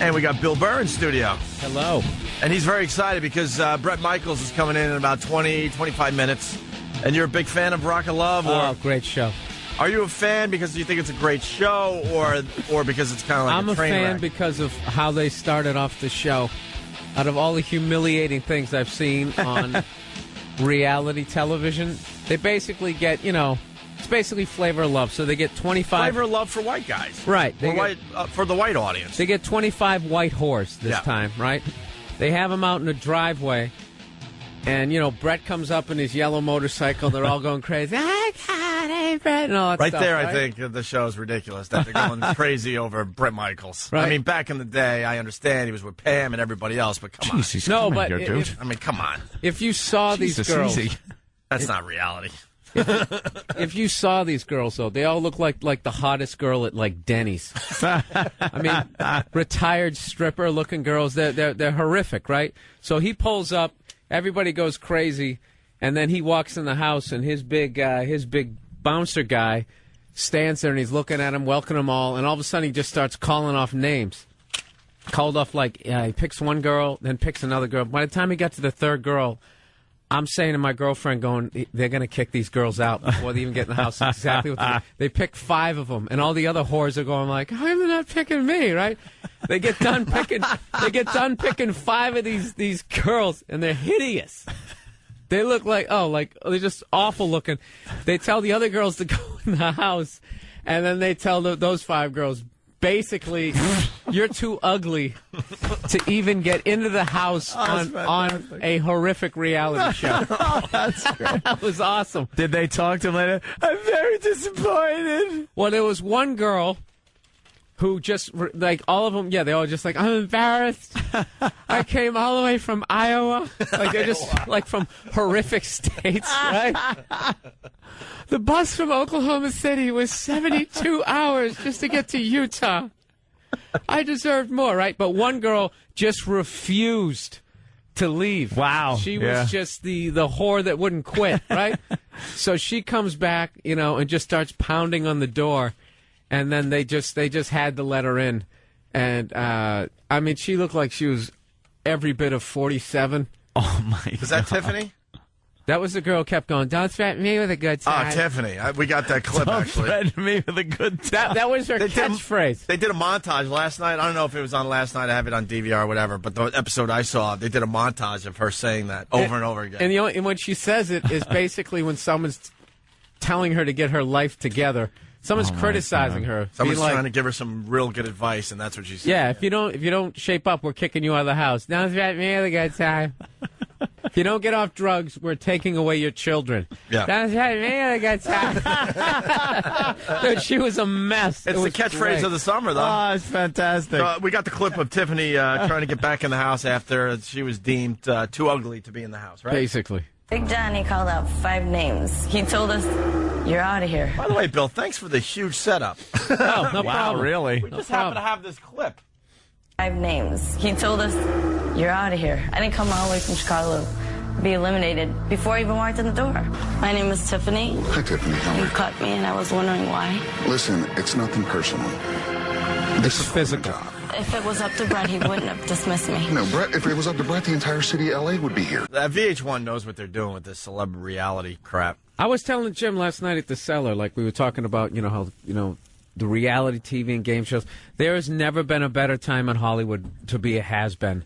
And we got Bill Burr in studio. Hello. And he's very excited because Bret Michaels is coming in about 20, 25 minutes. And you're a big fan of Rock and Love? Oh, great show. Are you a fan because you think it's a great show or because it's kind of like I'm a train fan wreck? because of how they started off the show. Out of all the humiliating things I've seen on reality television, they basically get, it's basically Flavor of Love. So they get 25... Flavor of Love for white guys. Right. For the white audience. They get 25 white whores this time, right? They have them out in the driveway, and, Bret comes up in his yellow motorcycle. They're all going crazy. I got it, Bret, and all that stuff. Right there, I think the show is ridiculous that they're going crazy over Bret Michaels. Right. I mean, back in the day, I understand he was with Pam and everybody else, but come on. No, but dude. I mean, come on. If you saw these girls... That's not reality. If you saw these girls, though, they all look like the hottest girl at, like, Denny's. I mean, retired stripper-looking girls, they're horrific, right? So he pulls up, everybody goes crazy, and then he walks in the house, and his big bouncer guy stands there, and he's looking at him, welcoming them all, and all of a sudden he just starts calling off names. Called off, he picks one girl, then picks another girl. By the time he got to the third girl, I'm saying to my girlfriend, they're going to kick these girls out before they even get in the house. Exactly what they pick 5 of them, and all the other whores are going like, "How are they not picking me?" Right? They get done picking 5 of these girls, and they're hideous. They look like they're just awful looking. They tell the other girls to go in the house, and then they tell those 5 girls, basically, you're too ugly to even get into the house on a horrific reality show. Oh, that's great. That was awesome. Did they talk to him later? I'm very disappointed. Well, there was one girl who just, all of them, they all just I'm embarrassed. I came all the way from Iowa. They're just, from horrific states, right? The bus from Oklahoma City was 72 hours just to get to Utah. I deserved more, right? But one girl just refused to leave. Wow. She was just the whore that wouldn't quit, right? So she comes back, and just starts pounding on the door. And then they just had to let her in. And, she looked like she was every bit of 47. Oh, my God. Was that Tiffany? That was the girl who kept going, "Don't threaten me with a good time." Oh, Tiffany. We got that clip, Don't actually. threaten me with a good time. That was her catchphrase. They did a montage last night. I don't know if it was on last night. I have it on DVR or whatever. But the episode I saw, they did a montage of her saying that over and over again. And when she says it is basically when someone's telling her to get her life together. Someone's criticizing her. Someone's trying to give her some real good advice, and that's what she said. Yeah, if you don't shape up, we're kicking you out of the house. Don't threaten me with a good time. If you don't get off drugs, we're taking away your children. Yeah. Don't threaten me with a good time. Dude, she was a mess. It's the catchphrase of the summer, though. Oh, it's fantastic. We got the clip of Tiffany trying to get back in the house after she was deemed too ugly to be in the house, right? Basically. Big Johnny called out 5 names. He told us, "You're out of here." By the way, Bill, thanks for the huge setup. Oh, no Wow, problem. really? We just happen to have this clip. 5 names. He told us, "You're out of here." I didn't come all the way from Chicago to be eliminated before I even walked in the door. My name is Tiffany. Hi, Tiffany. How You are you? cut me, and I was wondering why. Listen, it's nothing personal. This is physical. If it was up to Bret, he wouldn't have dismissed me. No, Brett, if it was up to Brett, the entire city of L.A. would be here. VH1 knows what they're doing with this celeb reality crap. I was telling Jim last night at the cellar, we were talking about, how, the reality TV and game shows. There has never been a better time in Hollywood to be a has-been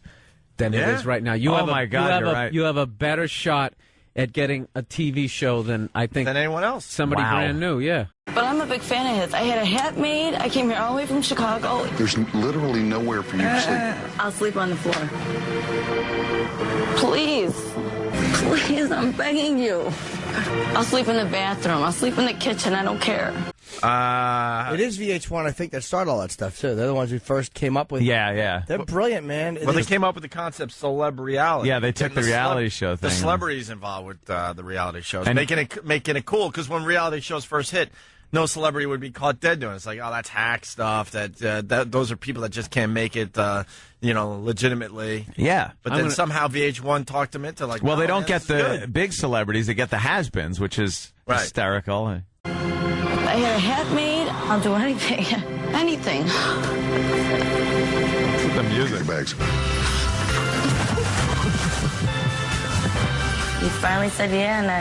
than it is right now. You you're right. You have a better shot at getting a TV show than I think Than anyone else. somebody brand new. Yeah. But I'm a big fan of his. I had a hat made. I came here all the way from Chicago. There's literally nowhere for you to sleep. I'll sleep on the floor. Please. Please, I'm begging you. I'll sleep in the bathroom. I'll sleep in the kitchen. I don't care. It is VH1, I think, that started all that stuff, too. They're the ones who first came up with it. Yeah. They're brilliant, man. Well, they came up with the concept celeb reality. Yeah, they took Getting the reality show thing. The celebrities involved with the reality shows. And making it cool, because when reality shows first hit, no celebrity would be caught dead doing it. It's like, oh, that's hack stuff. That those are people that just can't make it, legitimately. Yeah. But then somehow VH1 talked them into Well, they don't get the big celebrities. They get the has-beens, which is hysterical. I had a hat made. I'll do anything. Anything. The music. Bags. He finally said yeah, and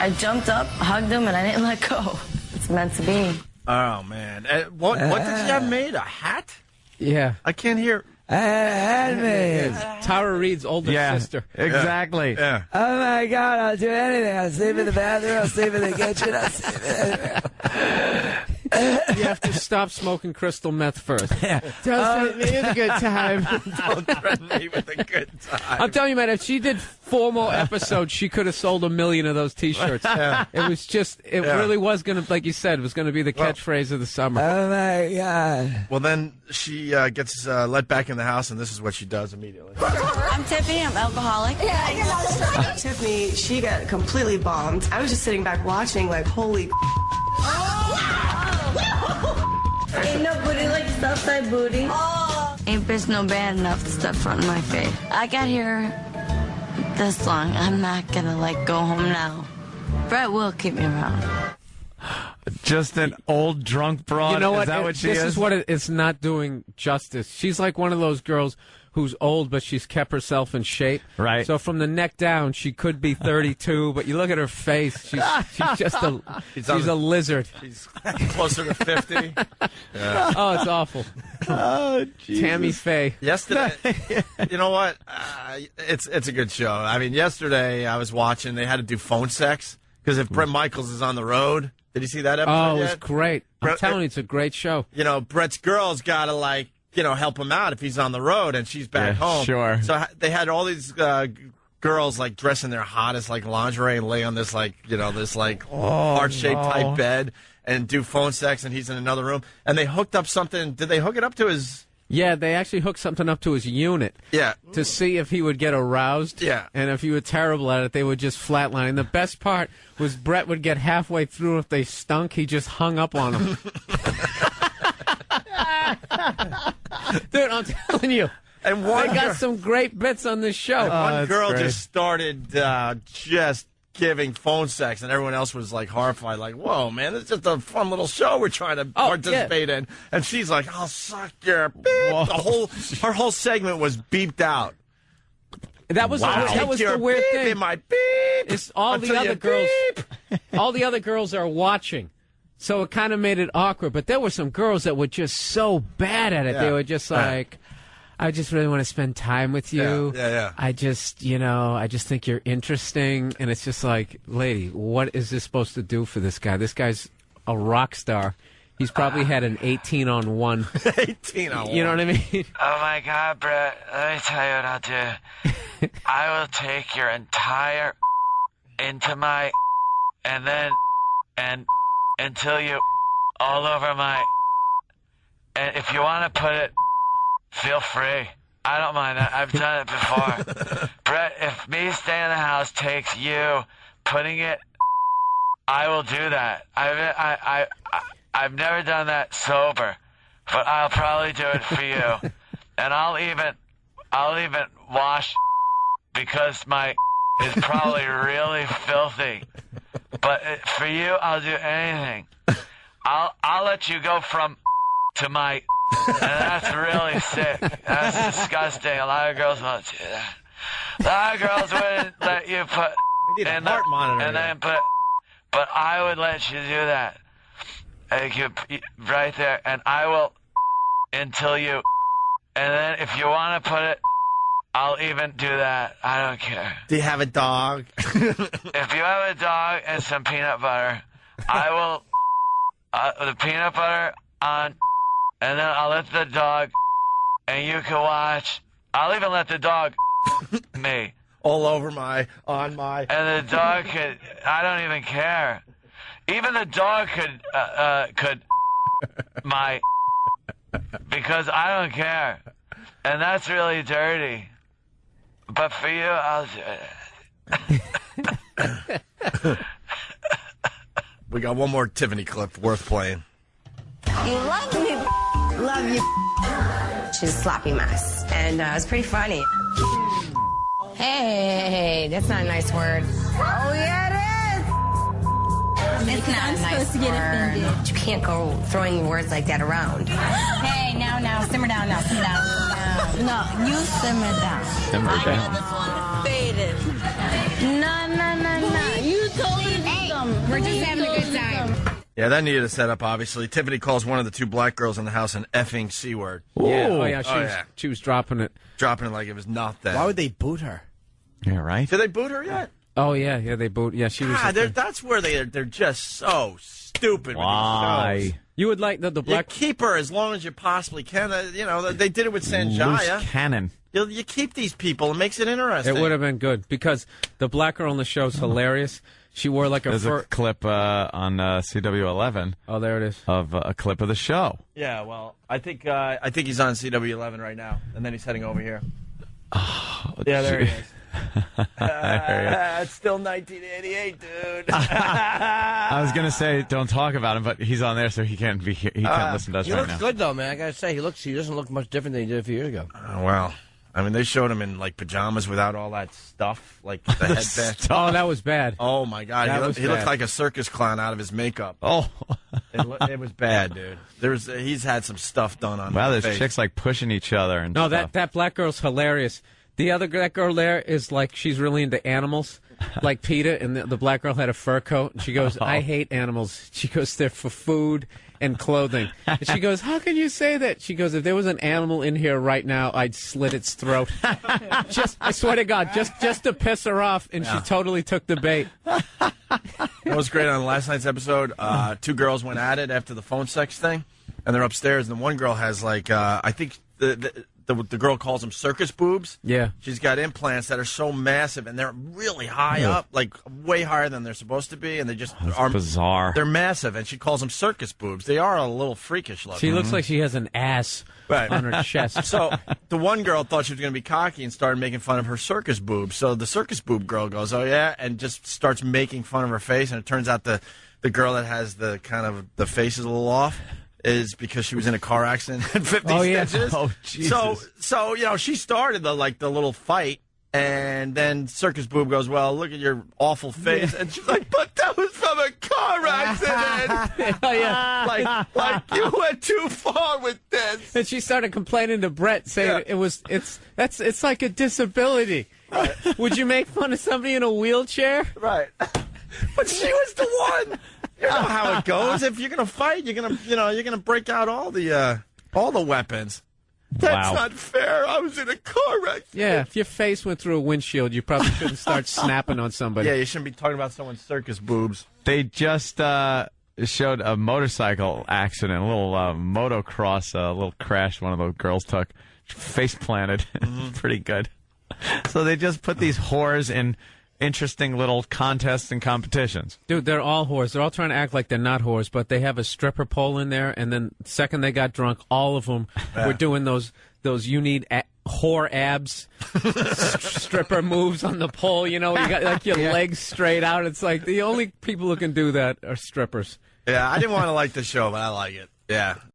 I jumped up, hugged him, and I didn't let go. It's meant to be. Oh, man. What did you have made? A hat? Yeah. I can't hear. Handmade. Tara Reid's older sister. Exactly. Yeah. Oh my God! I'll do anything. I'll sleep in the bathroom. I'll sleep in the kitchen. I'll sleep anywhere. You have to stop smoking crystal meth first. Don't threaten me with a good time. Don't threaten me with a good time. I'm telling you, man, if she did 4 more episodes, she could have sold 1 million of those T-shirts. It was just, it really was going to, like you said, it was going to be the catchphrase of the summer. Oh my God! Well, then she gets let back in the house, and this is what she does immediately. I'm Tiffany. I'm alcoholic. Tiffany, she got completely bombed. I was just sitting back watching, like, holy. Ain't no booty like Southside booty. Ain't bitch no bad enough to step front in my face. I got here this long. I'm not gonna go home now. Bret will keep me around. Just an old drunk broad. You know what? Is that what she this is? is what it's not doing justice. She's like one of those girls who's old, but she's kept herself in shape. Right. So from the neck down, she could be 32, but you look at her face, she's just she's a lizard. She's closer to 50. Yeah. Oh, it's awful. Oh, Jesus. Tammy Faye. Yesterday, you know what? It's a good show. I mean, yesterday I was watching. They had to do phone sex because if Bret Michaels is on the road, did you see that episode? Oh, it was yet? great. I'm Bret- telling you, it's a great show. You know, Bret's girl's got to help him out if he's on the road and she's back home. Sure. So they had all these girls dress in their hottest lingerie and lay on this heart-shaped type bed and do phone sex, and he's in another room. And they hooked up something. Did they hook it up to his? Yeah, they actually hooked something up to his unit. Yeah. To see if he would get aroused. Yeah. And if he were terrible at it, they would just flatline. And the best part was Bret would get halfway through. If they stunk, he just hung up on them. Dude, I'm telling you. And I got some great bits on this show. One girl great. just started just giving phone sex, and everyone else was horrified, whoa, man, it's just a fun little show we're trying to participate in. And she's like, I'll suck your beep. Her whole segment was beeped out. That was Take the your weird beep thing. in my beep. It's all the other girls. All the other girls are watching. So it kind of made it awkward. But there were some girls that were just so bad at it. Yeah. They were just like, I just really want to spend time with you. Yeah. I just think you're interesting. And it's just like, lady, what is this supposed to do for this guy? This guy's a rock star. He's probably had an 18-on-1. 18-on-1. You know what I mean? Oh my God, Bret, let me tell you what I'll do. I will take your entire into my and until you all over my, and if you want to put it, feel free. I don't mind that. I've done it before. Bret, if me staying in the house takes you putting it, I will do that. I've never done that sober, but I'll probably do it for you. And I'll even wash because my is probably really filthy. But for you, I'll do anything. I'll let you go from to my, and that's really sick. That's disgusting. A lot of girls won't do that. A lot of girls wouldn't let you put We need a heart monitor. and then put, but I would let you do that. Right there, and I will until you, and then if you want to put it, I'll even do that. I don't care. Do you have a dog? If you have a dog and some peanut butter, I will the peanut butter on, and then I'll let the dog, and you can watch. I'll even let the dog me. All over on my. And the dog could. I don't even care. Even the dog could because I don't care, and that's really dirty. But for you, I'll do it. We got one more Tiffany clip worth playing. You love me. Love you. She's a sloppy mess. And it's pretty funny. Hey, that's not a nice word. Oh, yeah, it is. It's not a nice to get offended. You can't go throwing words like that around. Hey, now, simmer down, simmer down. No, you simmer down. Simmer I down. got this one faded. No. You told me We're just having a good time. Yeah, that needed a setup, obviously. Tiffany calls one of the 2 black girls in the house an effing C-word. Yeah. Oh, yeah. yeah. She was dropping it. Dropping it like it was nothing. Why would they boot her? Yeah, right? Did they boot her yet? Oh, yeah. Yeah, they boot. Yeah, she was. That's where they're just so stupid. Why? With these shows. You would like the black. You keep her as long as you possibly can. They did it with Sanjaya. Loose cannon. You keep these people. It makes it interesting. It would have been good because the black girl on the show is hilarious. She wore like a There's a clip on CW11. Oh, there it is. Of a clip of the show. Yeah, well, I think he's on CW11 right now, and then he's heading over here. Oh, yeah, there he is. It's still 1988, dude. I was gonna say don't talk about him, but he's on there, so he can't be. He can't listen to us He right looks now. good though, man. I gotta say, he doesn't look much different than he did a few years ago. Well, I mean, they showed him in like pajamas without all that stuff, like the headband. Oh, that was bad. Oh my God, he looked like a circus clown out of his makeup. Oh, it was bad, dude. He's had some stuff done on. wow, his there's face. chicks like pushing each other and No, stuff. that black girl's hilarious. That girl there is like she's really into animals, like PETA, and the black girl had a fur coat, and she goes, I hate animals. She goes, they're for food and clothing. And she goes, how can you say that? She goes, if there was an animal in here right now, I'd slit its throat. I swear to God, just to piss her off, and she totally took the bait. What was great on last night's episode, 2 girls went at it after the phone sex thing, and they're upstairs, and one girl has like, I think the girl calls them circus boobs. Yeah. She's got implants that are so massive, and they're really high up, like way higher than they're supposed to be, and they just are bizarre. They're massive, and she calls them circus boobs. They are a little freakish looking. She looks like she has an ass on her chest. So the one girl thought she was going to be cocky and started making fun of her circus boobs. So the circus boob girl goes, oh, yeah, and just starts making fun of her face, and it turns out the girl that has the kind of the face is a little off is because she was in a car accident at 50 stitches. Oh, Jesus. So she started the little fight, and then Circus Boob goes, well, look at your awful face. And she's like, but that was from a car accident. Oh, yeah. like you went too far with this. And she started complaining to Brett, saying it's like a disability. Right. Would you make fun of somebody in a wheelchair? Right. But she was the one. You know how it goes. If you're gonna fight, you're gonna break out all the weapons. That's not fair. I was in a car wreck. Yeah, if your face went through a windshield, you probably shouldn't start snapping on somebody. Yeah, you shouldn't be talking about someone's circus boobs. They just showed a motorcycle accident, a little motocross, a little crash one of those girls took. Face planted. Pretty good. So they just put these whores in interesting little contests and competitions. Dude, they're all whores. They're all trying to act like they're not whores, but they have a stripper pole in there, and then the second they got drunk, all of them were doing those you need whore abs stripper moves on the pole. You know, you got like your legs straight out. It's like the only people who can do that are strippers. Yeah, I didn't want to like the show, but I like it. Yeah,